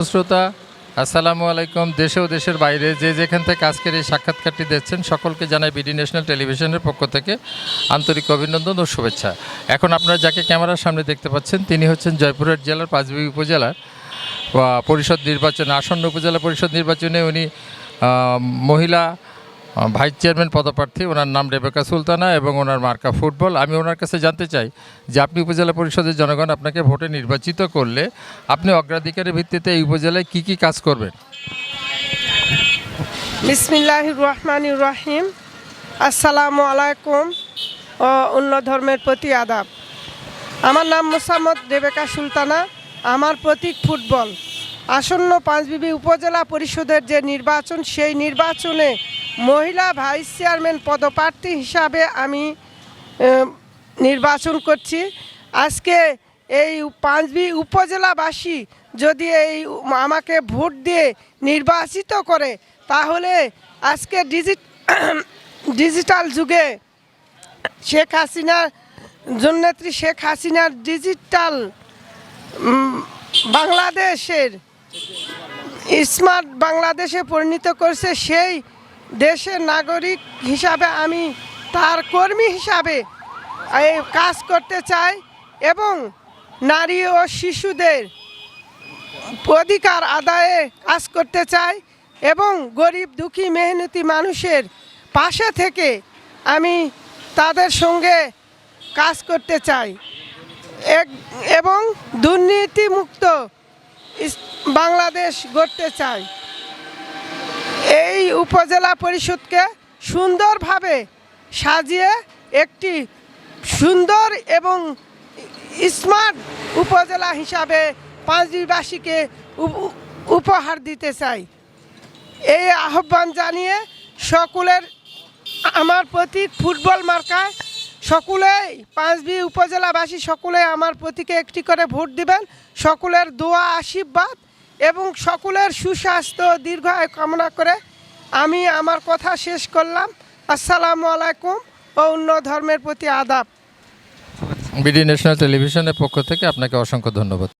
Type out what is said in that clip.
শ্রোতা, আসসালামু আলাইকুম। দেশে ও দেশের বাইরে যে যেখান থেকে আজকের এই সাক্ষাৎকারটি দেখছেন সকলকে জানাই বিডি ন্যাশনাল টেলিভিশনের পক্ষ থেকে আন্তরিক অভিনন্দন ও শুভেচ্ছা। এখন আপনারা যাকে ক্যামেরার সামনে দেখতে পাচ্ছেন তিনি হচ্ছেন জয়পুরহাট জেলার পাঁচবিবি উপজেলার পরিষদ নির্বাচনে, আসন্ন উপজেলা পরিষদ নির্বাচনে উনি মহিলা ভাইস চেয়ারম্যান পদপ্রার্থী। ওনার নাম রেবেকা সুলতানা এবং ওনার মার্কা ফুটবল। আমি ওনার কাছে জানতে চাই যে আপনি উপজেলা পরিষদের জনগণ আপনাকে ভোটে নির্বাচিত করলে আপনি অগ্রাধিকারের ভিত্তিতে এই উপজেলায় কি কি কাজ করবেন? বিসমিল্লাহির রহমানির রহিম। আসসালামু আলাইকুম ও অন্য ধর্মের প্রতি আদাব। আমার নাম মোসাম্মদ রেবেকা সুলতানা। আমার প্রতীক ফুটবল। আসন্ন পাঁচবিবি উপজেলা পরিষদের যে নির্বাচন, সেই নির্বাচনে মহিলা ভাইস চেয়ারম্যান পদপ্রার্থী হিসাবে আমি নির্বাচন করছি। আজকে এই পাঁচবিবি উপজেলাবাসী যদি আমাকে ভোট দিয়ে নির্বাচিত করে, তাহলে আজকে ডিজিটাল যুগে শেখ হাসিনার জননেত্রী শেখ হাসিনার ডিজিটাল বাংলাদেশের স্মার্ট বাংলাদেশে পরিণত করছে। সেই দেশের নাগরিক হিসাবে আমি তার কর্মী হিসাবে কাজ করতে চাই এবং নারী ও শিশুদের অধিকার আদায়ে কাজ করতে চাই এবং গরিব দুঃখী মেহনতি মানুষের পাশে থেকে আমি তাদের সঙ্গে কাজ করতে চাই এবং দুর্নীতিমুক্ত বাংলাদেশ গড়তে চাই। এই উপজেলা পরিষদকে সুন্দরভাবে সাজিয়ে একটি সুন্দর এবং স্মার্ট উপজেলা হিসাবে পাঁচবিবিবাসীকে উপহার দিতে চাই। এই আহ্বান জানিয়ে সকলের আমার প্রতীক ফুটবল মার্কায় সকলেই পাঁচবিবি উপজেলাবাসী সকলে আমার প্রতীকে একটি করে ভোট দিবেন। সকলের দোয়া আশীর্বাদ এবং সকলের সুস্বাস্থ্য দীর্ঘায়ু কামনা করে আমি আমার কথা শেষ করলাম। আসসালামু আলাইকুম ও অন্য ধর্মের প্রতি আদাব। বিডি ন্যাশনাল টেলিভিশনের পক্ষ থেকে আপনাকে অসংখ্য ধন্যবাদ।